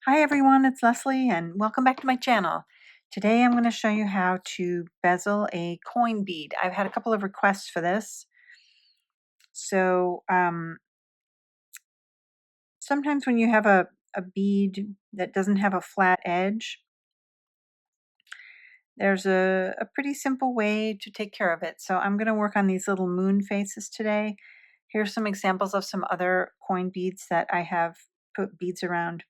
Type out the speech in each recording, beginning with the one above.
Hi everyone, it's Leslie and welcome back to my channel. Today I'm going to show you how to bezel a coin bead. I've had a couple of requests for this. So sometimes when you have a bead that doesn't have a flat edge, there's a pretty simple way to take care of it. So I'm going to work on these little moon faces today. Here's some examples of some other coin beads that I have put beads around.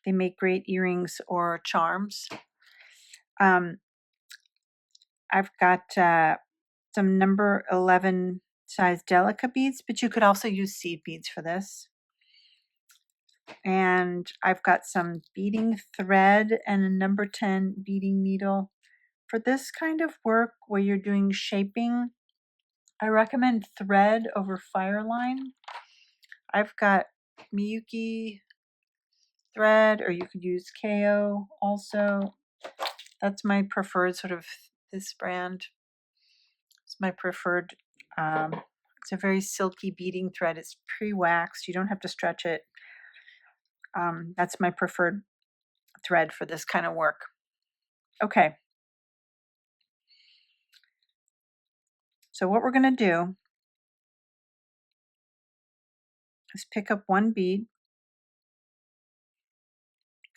They make great earrings or charms. I've got some number 11 size delica beads, but you could also use seed beads for this. And I've got some beading thread and a number 10 beading needle. For this kind of work where you're doing shaping, I recommend thread over fireline. I've got Miyuki thread, or you could use KO also. That's my preferred sort of, this brand. It's my preferred. It's a very silky beading thread. It's pre-waxed. You don't have to stretch it. That's my preferred thread for this kind of work. Okay. So what we're going to do is pick up one bead,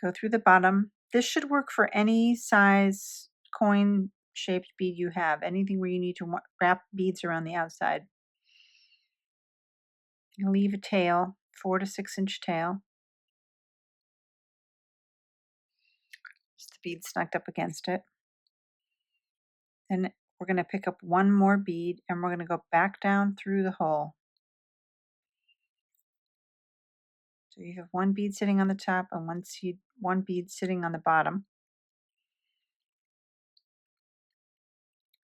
go through the bottom. This should work for any size coin shaped bead you have, anything where you need to wrap beads around the outside. You leave a tail, 4 to 6 inch tail. Just the bead snugged up against it. Then we're going to pick up one more bead and we're going to go back down through the hole. So you have one bead sitting on the top and one bead sitting on the bottom.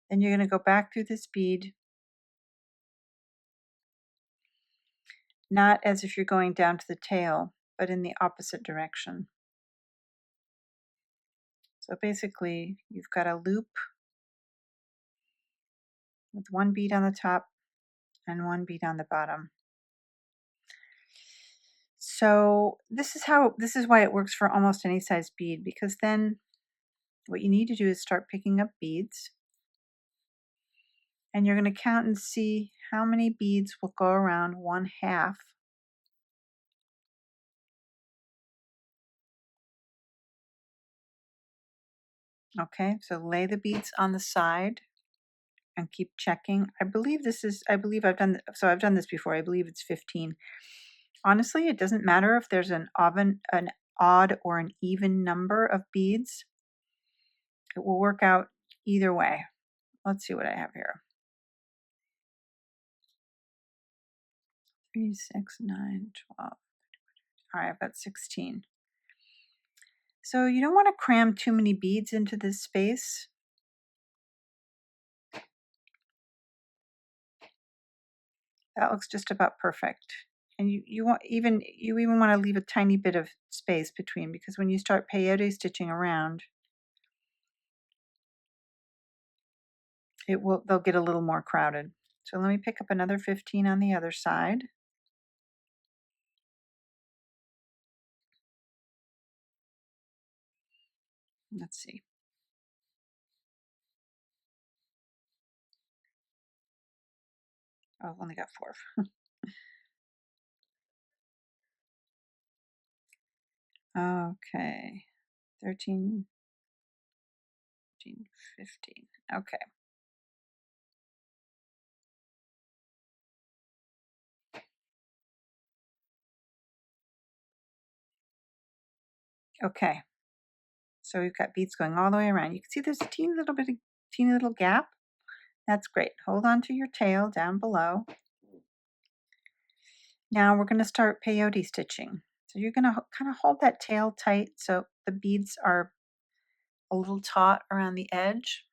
Then you're going to go back through this bead, not as if you're going down to the tail, but in the opposite direction. So basically, you've got a loop with one bead on the top and one bead on the bottom. So this is why it works for almost any size bead, because then what you need to do is start picking up beads. And you're going to count and see how many beads will go around 1/2. Okay, so lay the beads on the side and keep checking. I've done this before. I believe it's 15. Honestly, it doesn't matter if there's an odd or an even number of beads. It will work out either way. Let's see what I have here. 3, 6, 9, 12. All right, I've got 16. So you don't want to cram too many beads into this space. That looks just about perfect. And you even want to leave a tiny bit of space between, because when you start peyote stitching around, they'll get a little more crowded. So let me pick up another 15 on the other side. Let's see. Oh, I've only got 4. Okay. 13, 14, 15. Okay. Okay. So we've got beads going all the way around. You can see there's a teeny little gap. That's great. Hold on to your tail down below. Now we're going to start peyote stitching. So you're going to kind of hold that tail tight so the beads are a little taut around the edge.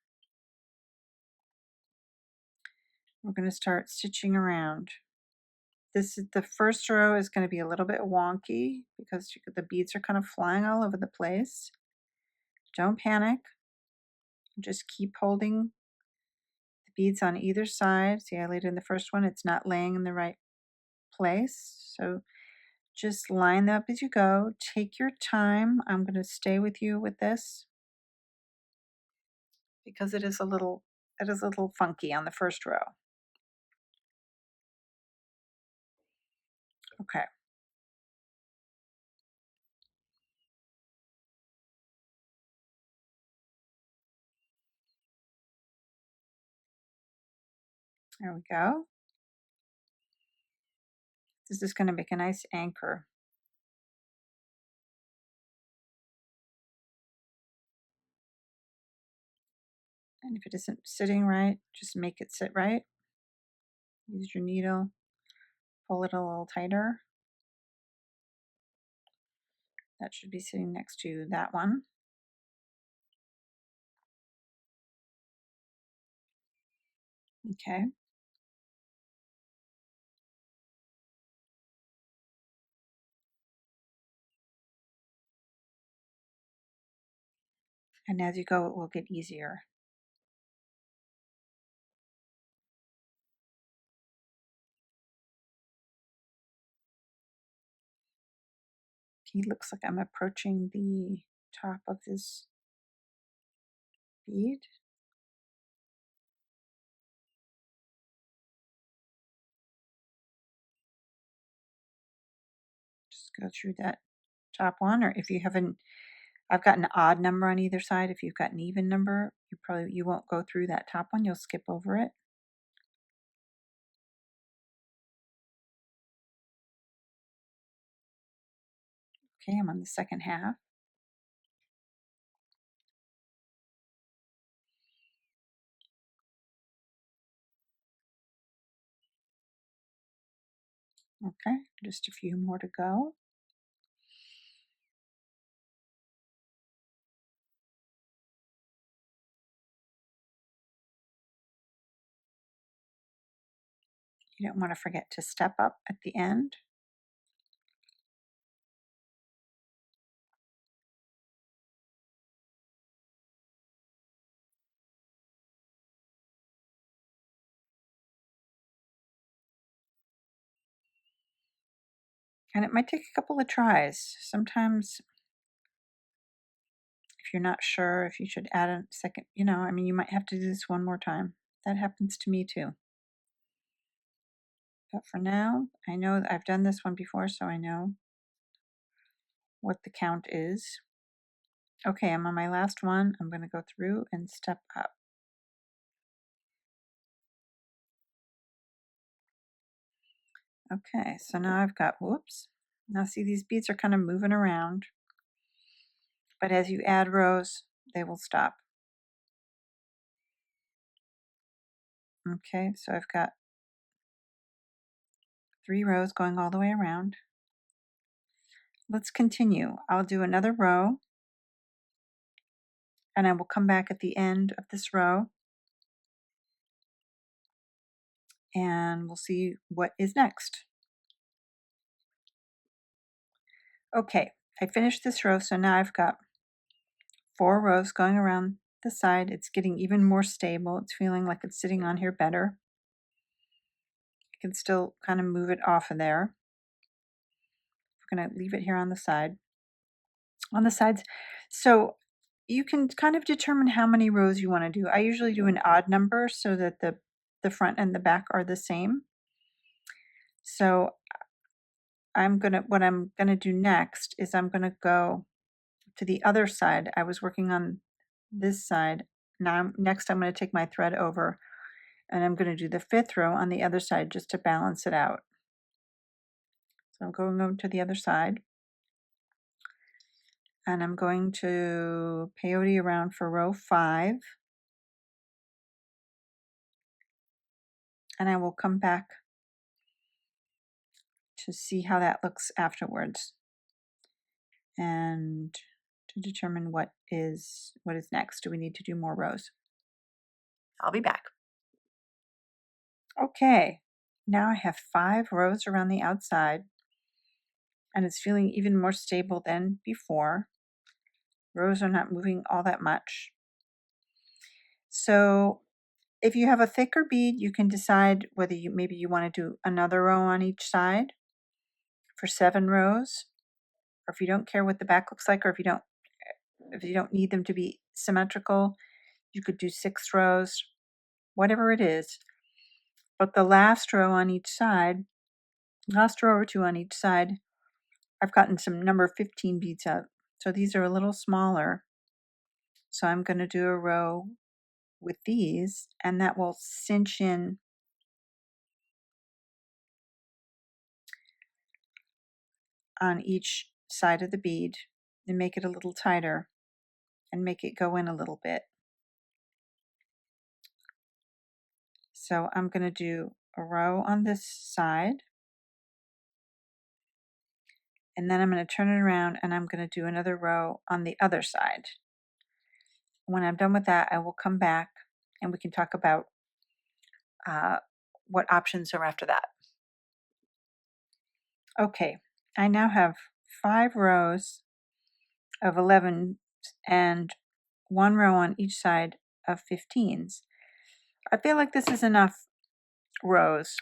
We're going to start stitching around. The first row is going to be a little bit wonky because the beads are kind of flying all over the place. Don't panic. Just keep holding the beads on either side. See, I laid in the first one. It's not laying in the right place. So Just line them up as you go. Take your time. I'm going to stay with you with this because it is a little funky on the first row. Okay. There we go. This is going to make a nice anchor. And if it isn't sitting right, just make it sit right. Use your needle, pull it a little tighter. That should be sitting next to that one. Okay. And as you go, it will get easier. He looks like I'm approaching the top of this bead. Just go through that top one, or if you haven't, I've got an odd number on either side. If you've got an even number, you won't go through that top one. You'll skip over it. Okay, I'm on the second half. Okay, just a few more to go. You don't want to forget to step up at the end. And it might take a couple of tries. Sometimes if you're not sure if you should add a second, you might have to do this one more time. That happens to me too. But for now, I know I've done this one before, so I know what the count is. Okay, I'm on my last one. I'm going to go through and step up. Okay, so now I've got, whoops. Now see, these beads are kind of moving around. But as you add rows, they will stop. Okay, so I've got 3 rows going all the way around. Let's continue. I'll do another row, and I will come back at the end of this row, and we'll see what is next. Okay, I finished this row, so now I've got 4 rows going around the side. It's getting even more stable. It's feeling like it's sitting on here better. I can still kind of move it off of there. We're going to leave it here on the side. On the sides, so you can kind of determine how many rows you want to do. I usually do an odd number so that the front and the back are the same. So what I'm gonna do next is I'm gonna go to the other side. I was working on this side. Now next I'm gonna take my thread over and I'm gonna do the 5th row on the other side just to balance it out. So I'm going over to the other side and I'm going to peyote around for row 5. And I will come back to see how that looks afterwards and to determine what is next. Do we need to do more rows? I'll be back. Okay, now I have 5 rows around the outside and it's feeling even more stable than before. Rows are not moving all that much. So if you have a thicker bead, you can decide whether maybe you want to do another row on each side. for 7 rows, or if you don't care what the back looks like, or if you don't need them to be symmetrical, you could do 6 rows, whatever it is. But the last row on each side, last row or 2 on each side, I've gotten some number 15 beads out. So these are a little smaller. So I'm going to do a row with these, and that will cinch in on each side of the bead and make it a little tighter and make it go in a little bit. So I'm going to do a row on this side, and then I'm going to turn it around and I'm going to do another row on the other side. When I'm done with that, I will come back and we can talk about what options are after that. Okay, I now have 5 rows of 11s and 1 row on each side of 15s. I feel like this is enough rows.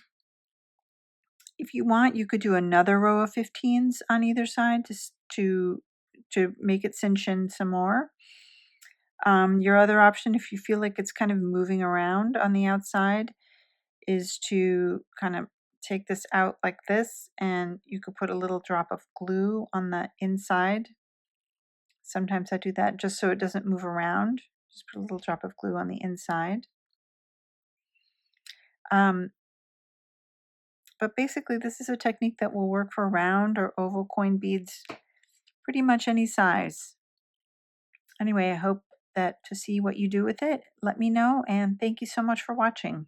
If you want, you could do another row of 15s on either side to make it cinch in some more. Your other option, if you feel like it's kind of moving around on the outside, is to kind of take this out like this, and you could put a little drop of glue on the inside. Sometimes I do that just so it doesn't move around. Just put a little drop of glue on the inside. But basically, this is a technique that will work for round or oval coin beads, pretty much any size. Anyway, I hope that to see what you do with it. Let me know, and thank you so much for watching.